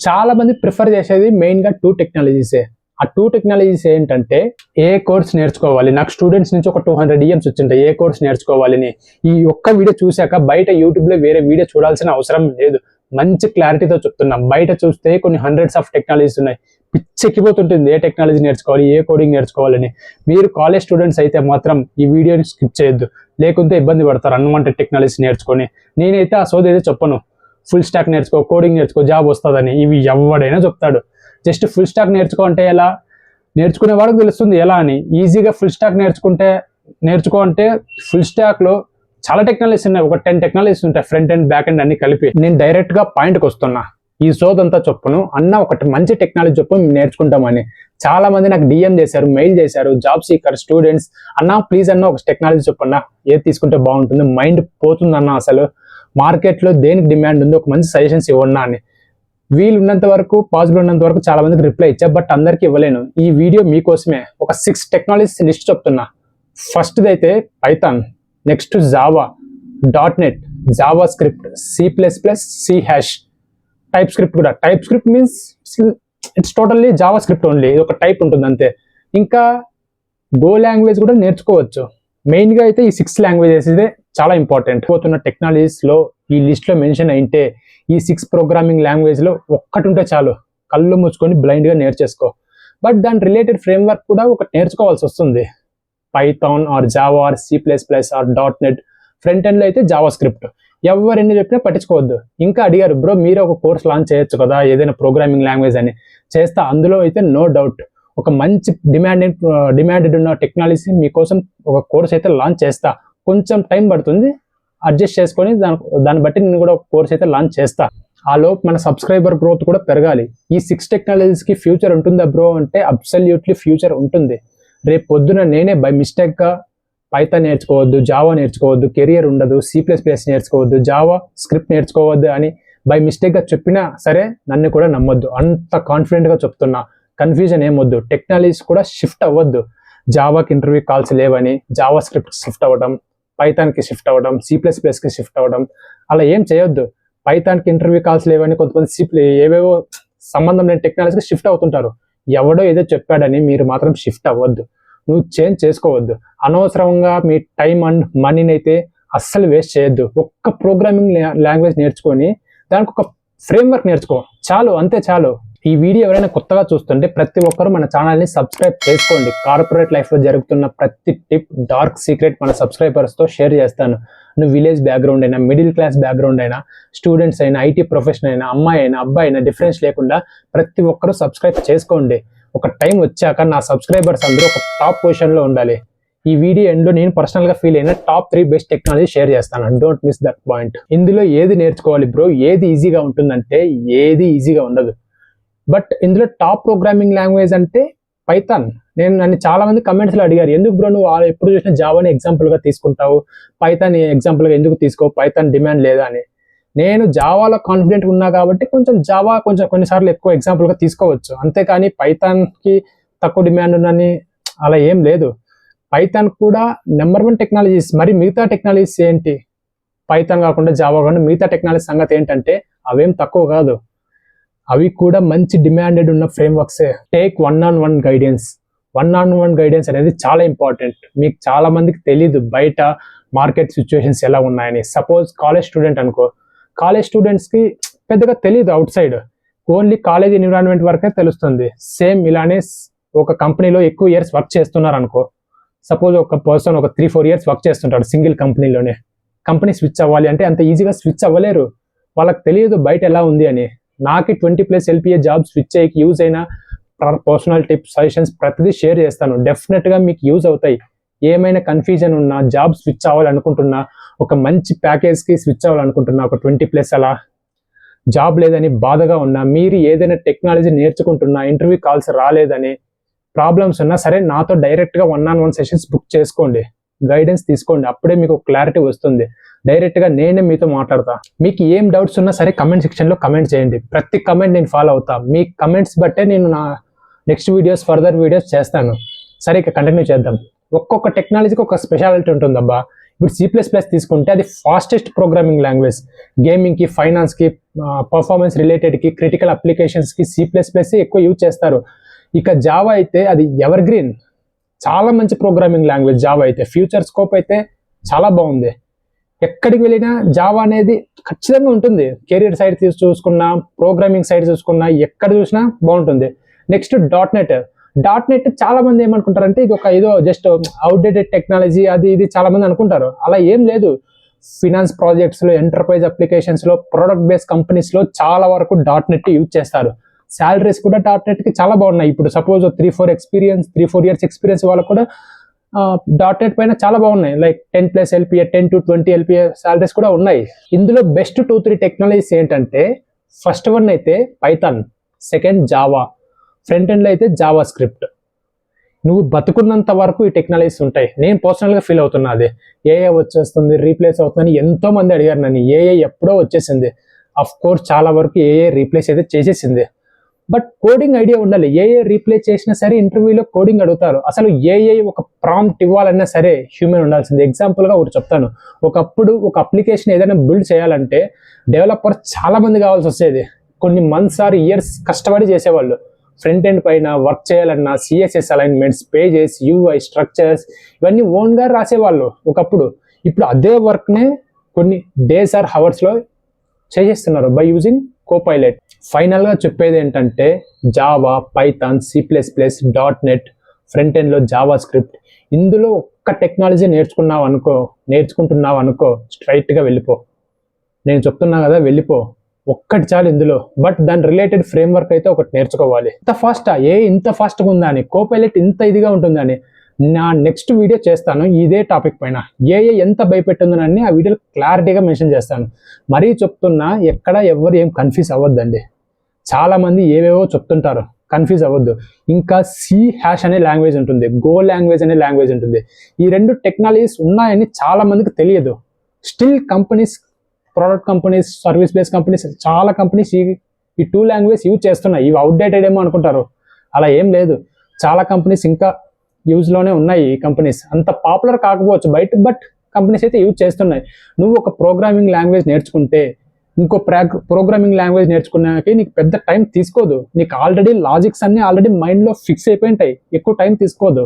చాలా మంది ప్రిఫర్ చేసేది మెయిన్గా 2 టెక్నాలజీసే. ఆ 2 టెక్నాలజీస్ ఏంటంటే ఏ కోర్స్ నేర్చుకోవాలి. నాకు స్టూడెంట్స్ నుంచి ఒక 200 DMs వచ్చింటాయి ఏ కోర్స్ నేర్చుకోవాలని. ఈ ఒక్క వీడియో చూశాక బయట యూట్యూబ్లో వేరే వీడియో చూడాల్సిన అవసరం లేదు. మంచి క్లారిటీతో చెప్తున్నాం. బయట చూస్తే కొన్ని హండ్రెడ్స్ ఆఫ్ టెక్నాలజీస్ ఉన్నాయి. పిచ్చెక్కిపోతుంటుంది ఏ టెక్నాలజీ నేర్చుకోవాలి, ఏ కోడింగ్ నేర్చుకోవాలని. మీరు కాలేజ్ స్టూడెంట్స్ అయితే మాత్రం ఈ వీడియోని స్కిప్ చేయొద్దు, లేకుంటే ఇబ్బంది పడతారు అన్వాంటెడ్ టెక్నాలజీస్ నేర్చుకొని. నేనైతే ఆ సోది అయితే చెప్పను. ఫుల్ స్టాక్ నేర్చుకో, కోడింగ్ నేర్చుకో, జాబ్ వస్తుందని. ఇవి ఎవడైనా చెప్తాడు. జస్ట్ ఫుల్ స్టాక్ నేర్చుకో అంటే ఎలా, నేర్చుకునే వాడికి తెలుస్తుంది ఎలా అని. ఈజీగా ఫుల్ స్టాక్ నేర్చుకో అంటే ఫుల్ స్టాక్లో చాలా టెక్నాలజీస్ ఉన్నాయి. ఒక 10 టెక్నాలజీస్ ఉంటాయి, ఫ్రంట్ అండ్ బ్యాక్ అండ్ అన్ని కలిపి. నేను డైరెక్ట్గా పాయింట్కి వస్తున్నా. ఈ సోదంతా చెప్పును అన్న ఒకటి మంచి టెక్నాలజీ చెప్పు నేర్చుకుంటామని. చాలా మంది నాకు DM చేశారు, మెయిల్ చేశారు, జాబ్ సీకర్ స్టూడెంట్స్. అన్న ప్లీజ్ అన్న ఒక టెక్నాలజీ చెప్పన్నా, ఏది తీసుకుంటే బాగుంటుంది, మైండ్ పోతుందన్న, అసలు మార్కెట్లో దేనికి డిమాండ్ ఉందో ఒక మంచి సజెషన్స్ ఇవ్వన్నా అని. వీలు ఉన్నంత వరకు, పాసిబుల్ ఉన్నంత వరకు చాలా మందికి రిప్లై ఇచ్చా, బట్ అందరికీ ఇవ్వలేను. ఈ వీడియో మీకోసమే. ఒక 6 టెక్నాలజీస్ లిస్ట్ చెప్తున్నా. ఫస్ట్ది అయితే Python, next Java, .NET, JavaScript, C++, C#, TypeScript కూడా. TypeScript means it's totally JavaScript only, ఇది ఒక టైప్ ఉంటుంది అంతే. ఇంకా గో లాంగ్వేజ్ కూడా నేర్చుకోవచ్చు. మెయిన్గా అయితే ఈ 6 లాంగ్వేజెస్ ఇదే చాలా ఇంపార్టెంట్. పోతున్న టెక్నాలజీస్లో ఈ లిస్ట్లో మెన్షన్ అయితే ఈ 6 ప్రోగ్రామింగ్ లాంగ్వేజ్లో ఒక్కటి ఉంటే చాలు, కళ్ళు మూసుకొని బ్లైండ్గా నేర్చేసుకో. బట్ దాని రిలేటెడ్ ఫ్రేమ్వర్క్ కూడా ఒకటి నేర్చుకోవాల్సి వస్తుంది. Python or Java or C++ or .NET. Front ఎండ్లో అయితే జావా స్క్రిప్ట్. ఎవరెన్ని చెప్పినా పట్టించుకోవద్దు. ఇంకా అడిగారు, బ్రో మీరే ఒక కోర్స్ లాంచ్ చేయొచ్చు కదా ఏదైనా ప్రోగ్రామింగ్ లాంగ్వేజ్ అని. చేస్తా. అందులో అయితే నో డౌట్ ఒక మంచి డిమాండెడ్ ఉన్న టెక్నాలజీ మీకోసం ఒక కోర్స్ అయితే లాంచ్ చేస్తా. కొంచెం టైం పడుతుంది, అడ్జస్ట్ చేసుకొని దాన్ని బట్టి నేను కూడా ఒక కోర్స్ అయితే లాంచ్ చేస్తా. ఆ లోపు మన సబ్స్క్రైబర్ గ్రోత్ కూడా పెరగాలి. ఈ 6 టెక్నాలజీస్కి ఫ్యూచర్ ఉంటుందా బ్రో అంటే అబ్సల్యూట్లీ ఫ్యూచర్ ఉంటుంది. రేపు పొద్దున నేనే బై మిస్టేక్గా పైథాన్ నేర్చుకోవద్దు, జావా నేర్చుకోవద్దు, కెరియర్ ఉండదు, C++ నేర్చుకోవద్దు, జావా స్క్రిప్ట్ నేర్చుకోవద్దు అని బై మిస్టేక్గా చెప్పినా సరే నన్ను కూడా నమ్మొద్దు. అంత కాన్ఫిడెంట్గా చెప్తున్నా. కన్ఫ్యూజన్ ఏమొద్దు. టెక్నాలజీస్ కూడా షిఫ్ట్ అవ్వద్దు. జావాకి ఇంటర్వ్యూ కాల్స్ లేవని జావా స్క్రిప్ట్ షిఫ్ట్ అవ్వడం, పైథాన్కి షిఫ్ట్ అవ్వడం, C++కి షిఫ్ట్ అవ్వడం, అలా ఏం చేయొద్దు. పైథాన్కి ఇంటర్వ్యూ కాల్స్ లేవని కొంతమంది ఏవేవో సంబంధం లేని టెక్నాలజీకి షిఫ్ట్ అవుతుంటారు. ఎవడో ఏదో చెప్పాడని మీరు మాత్రం షిఫ్ట్ అవ్వద్దు. నువ్వు చేంజ్ చేసుకోవద్దు. అనవసరంగా మీ టైం అండ్ మనీని అయితే అస్సలు వేస్ట్ చేయొద్దు. ఒక్క ప్రోగ్రామింగ్ లాంగ్వేజ్ నేర్చుకొని దానికి ఒక ఫ్రేమ్వర్క్ నేర్చుకో చాలు, అంతే చాలు. ఈ వీడియో ఎవరైనా కొత్తగా చూస్తుంటే ప్రతి ఒక్కరూ మన ఛానల్ని సబ్స్క్రైబ్ చేసుకోండి. కార్పొరేట్ లైఫ్లో జరుగుతున్న ప్రతి టిప్, డార్క్ సీక్రెట్ మన సబ్స్క్రైబర్స్తో షేర్ చేస్తాను. నువ్వు విలేజ్ బ్యాక్గ్రౌండ్ అయినా, మిడిల్ క్లాస్ బ్యాక్గ్రౌండ్ అయినా, స్టూడెంట్స్ అయినా, IT ప్రొఫెషనల్ అయినా, అమ్మాయి అయినా, అబ్బాయి అయినా, డిఫరెన్స్ లేకుండా ప్రతి ఒక్కరూ సబ్స్క్రైబ్ చేసుకోండి. ఒక టైం వచ్చాక నా సబ్స్క్రైబర్స్ అందరూ ఒక టాప్ పొజిషన్లో ఉండాలి. ఈ వీడియో ఎండ్లో నేను పర్సనల్గా ఫీల్ అయిన టాప్ 3 బెస్ట్ టెక్నాలజీ షేర్ చేస్తాను. Don't miss that point. ఇందులో ఏది నేర్చుకోవాలి బ్రో, ఏది ఈజీగా ఉంటుందంటే ఏది ఈజీగా ఉండదు. బట్ ఇందులో టాప్ ప్రోగ్రామింగ్ లాంగ్వేజ్ అంటే పైథాన్. నన్ను చాలా మంది కమెంట్స్లో అడిగారు, ఎందుకు బ్రో నువ్వు ఎప్పుడు చూసినా జావాని ఎగ్జాంపుల్గా తీసుకుంటావు, పైథాన్ ఎగ్జాంపుల్గా ఎందుకు తీసుకోవు, పైథాన్ డిమాండ్ లేదా అని. నేను జావాలో కాన్ఫిడెంట్ ఉన్నా కాబట్టి జావా కొన్నిసార్లు ఎక్కువ ఎగ్జాంపుల్గా తీసుకోవచ్చు. అంతేకాని పైథాన్కి తక్కువ డిమాండ్ ఉందని అలా ఏం లేదు. పైథాన్ కూడా నెంబర్ 1 టెక్నాలజీస్. మరి మిగతా టెక్నాలజీస్ ఏంటి? పైథాన్ కాకుండా జావా కాకుండా మిగతా టెక్నాలజీ సంగతి ఏంటంటే అవేం తక్కువ కాదు. అవి కూడా మంచి డిమాండెడ్ ఉన్న ఫ్రేమ్వర్క్సే. Take one on one guidance. One on one guidance అనేది చాలా ఇంపార్టెంట్. మీకు చాలా మందికి తెలీదు బయట మార్కెట్ సిచ్యువేషన్స్ ఎలా ఉన్నాయని. సపోజ్ కాలేజ్ స్టూడెంట్ అనుకో, కాలేజ్ స్టూడెంట్స్కి పెద్దగా తెలియదు out side, only college environment వరకే తెలుస్తుంది. సేమ్ ఇలానే ఒక కంపెనీలో ఎక్కువ ఇయర్స్ వర్క్ చేస్తున్నారు అనుకో. సపోజ్ ఒక పర్సన్ ఒక 3-4 ఇయర్స్ వర్క్ చేస్తుంటాడు సింగిల్ కంపెనీలోనే. కంపెనీ స్విచ్ అవ్వాలి అంటే అంత ఈజీగా స్విచ్ అవ్వలేరు. వాళ్ళకి తెలియదు బయట ఎలా ఉంది అని. నాకు 20+ LPA జాబ్ స్విచ్ అయ్యి యూజ్ అయిన పర్సనల్ టిప్స్, సజెషన్స్ ప్రతిదీ షేర్ చేస్తాను. డెఫినెట్గా మీకు యూజ్ అవుతాయి. ఏమైనా కన్ఫ్యూజన్ ఉన్నా, జాబ్ స్విచ్ అవ్వాలనుకుంటున్నా, ఒక మంచి ప్యాకేజ్కి స్విచ్ అవ్వాలనుకుంటున్నా, ఒక 20+ అలా జాబ్ లేదని బాధగా ఉన్నా, మీరు ఏదైనా టెక్నాలజీ నేర్చుకుంటున్నా, ఇంటర్వ్యూ కాల్స్ రాలేదని ప్రాబ్లమ్స్ ఉన్నా సరే నాతో డైరెక్ట్గా 1-on-1 సెషన్స్ బుక్ చేసుకోండి, గైడెన్స్ తీసుకోండి. అప్పుడే మీకు క్లారిటీ వస్తుంది. డైరెక్ట్గా నేనే మీతో మాట్లాడతా. మీకు ఏం డౌట్స్ ఉన్నా సరే కమెంట్ సెక్షన్లో కమెంట్ చేయండి. ప్రతి కమెంట్ నేను ఫాలో అవుతా. మీ కమెంట్స్ బట్టే నేను నా నెక్స్ట్ వీడియోస్, ఫర్దర్ వీడియోస్ చేస్తాను. సరే ఇక కంటిన్యూ చేద్దాం. ఒక్కొక్క టెక్నాలజీకి ఒక స్పెషాలిటీ ఉంటుందబ్బా. ఇప్పుడు C++ తీసుకుంటే అది ఫాస్టెస్ట్ ప్రోగ్రామింగ్ లాంగ్వేజ్. గేమింగ్కి, ఫైనాన్స్కి, పర్ఫార్మెన్స్ రిలేటెడ్కి, క్రిటికల్ అప్లికేషన్స్కి C++ ఎక్కువ యూజ్ చేస్తారు. ఇక జావా అయితే అది ఎవర్ గ్రీన్, చాలా మంచి ప్రోగ్రామింగ్ లాంగ్వేజ్ జావా అయితే. ఫ్యూచర్ స్కోప్ అయితే చాలా బాగుంది. ఎక్కడికి వెళ్ళినా జావా అనేది ఖచ్చితంగా ఉంటుంది. కెరీర్ సైడ్ చూసుకున్నా, ప్రోగ్రామింగ్ సైడ్ చూసుకున్నా, ఎక్కడ చూసినా బాగుంటుంది. నెక్స్ట్ డాట్ నెట్ చాలా మంది ఏమనుకుంటారంటే ఇది ఒక ఏదో జస్ట్ అవుట్డేటెడ్ టెక్నాలజీ, అది ఇది చాలా మంది అనుకుంటారు. అలా ఏం లేదు. ఫినాన్స్ ప్రాజెక్ట్స్లో, ఎంటర్ప్రైజ్ అప్లికేషన్స్లో, ప్రొడక్ట్ బేస్డ్ కంపెనీస్లో చాలా వరకు డాట్ నెట్ యూజ్ చేస్తారు. శాలరీస్ కూడా డాట్ నెట్కి చాలా బాగున్నాయి. ఇప్పుడు సపోజ్ 3-4 years ఎక్స్పీరియన్స్ వాళ్ళకు కూడా డాట్ నెట్ పైన చాలా బాగున్నాయి. Like 10+ LPA, 10 to 20 LPA salaries కూడా ఉన్నాయి. ఇందులో బెస్ట్ 2-3 టెక్నాలజీస్ ఏంటంటే, ఫస్ట్ వన్ అయితే పైథాన్, సెకండ్ జావా, ఫ్రంట్ ఎండ్లో అయితే జావా స్క్రిప్ట్. నువ్వు బతుకున్నంత వరకు ఈ టెక్నాలజీస్ ఉంటాయి. నేను పర్సనల్గా ఫీల్ అవుతున్నా అదే. ఏఐ వచ్చేస్తుంది, రీప్లేస్ అవుతుందని ఎంతో మంది అడిగారు నన్ను. ఏఐ ఎప్పుడో వచ్చేసింది. అఫ్ కోర్స్ చాలా వరకు ఏఐ రీప్లేస్ అయితే చేసేసింది. బట్ కోడింగ్ ఐడియా ఉండాలి. ఏఐ రీప్లేస్ చేసినా సరే ఇంటర్వ్యూలో కోడింగ్ అడుగుతారు. అసలు ఏఐ ఒక ప్రాంప్ట్ ఇవ్వాలన్నా సరే హ్యూమన్ ఉండాల్సింది. ఎగ్జాంపుల్గా ఒకటి చెప్తాను. ఒకప్పుడు ఒక అప్లికేషన్ ఏదైనా బిల్డ్ చేయాలంటే డెవలపర్ చాలా మంది కావాల్సి వచ్చేది. కొన్ని మంత్స్ ఆర్ ఇయర్స్ కష్టపడి చేసేవాళ్ళు. ఫ్రంట్ ఎండ్ పైన వర్క్ చేయాలన్నా CSS alignments, pages, UI structures ఇవన్నీ ఓన్గా రాసేవాళ్ళు ఒకప్పుడు. ఇప్పుడు అదే వర్క్నే కొన్ని డేస్ ఆర్ హవర్స్లో చేసేస్తున్నారు బై యూజింగ్ కోపైలట్. ఫైనల్గా చెప్పేది ఏంటంటే Java, Python, C++, dot net, front ఎండ్లో జావా స్క్రిప్ట్, ఇందులో ఒక్క టెక్నాలజీ నేర్చుకుంటున్నావు అనుకో స్ట్రైట్గా వెళ్ళిపో. నేను చెప్తున్నా కదా, వెళ్ళిపో. ఒక్కటి చాలు ఇందులో. బట్ దాని రిలేటెడ్ ఫ్రేమ్వర్క్ అయితే ఒకటి నేర్చుకోవాలి. ఇంత ఫాస్ట్గా ఉందా అని, కోపైలట్ ఇంత ఇదిగా ఉంటుందని నా నెక్స్ట్ వీడియో చేస్తాను ఇదే టాపిక్ పైన. ఏఐ ఎంత భయపెట్టిందని ఆ వీడియోలో క్లారిటీగా మెన్షన్ చేస్తాను. మరీ చెప్తున్నా, ఎక్కడ ఎవరు ఏం కన్ఫ్యూజ్ అవ్వద్దండి. చాలామంది ఏవేవో చెప్తుంటారు, కన్ఫ్యూజ్ అవ్వద్దు. ఇంకా C# అనే లాంగ్వేజ్ ఉంటుంది, గో లాంగ్వేజ్ అనే లాంగ్వేజ్ ఉంటుంది. ఈ 2 టెక్నాలజీస్ ఉన్నాయని చాలా మందికి తెలియదు. Still companies, product companies, service based companies, చాలా కంపెనీస్ ఈ 2 లాంగ్వేజ్ యూజ్ చేస్తున్నాయి. ఇవి అవుట్డేటెడ్ ఏమో అనుకుంటారు, అలా ఏం లేదు. చాలా కంపెనీస్ ఇంకా యూజ్లోనే ఉన్నాయి. ఈ కంపెనీస్ అంత పాపులర్ కాకపోవచ్చు బయట, బట్ కంపెనీస్ అయితే యూజ్ చేస్తున్నాయి. నువ్వు ఒక ప్రోగ్రామింగ్ లాంగ్వేజ్ నేర్చుకుంటే ఇంకో ప్రోగ్రామింగ్ లాంగ్వేజ్ నేర్చుకున్నాక నీకు పెద్ద టైం తీసుకోదు. నీకు ఆల్రెడీ లాజిక్స్ అన్ని ఆల్రెడీ మైండ్లో ఫిక్స్ అయిపోయి ఉంటాయి, ఎక్కువ టైం తీసుకోదు.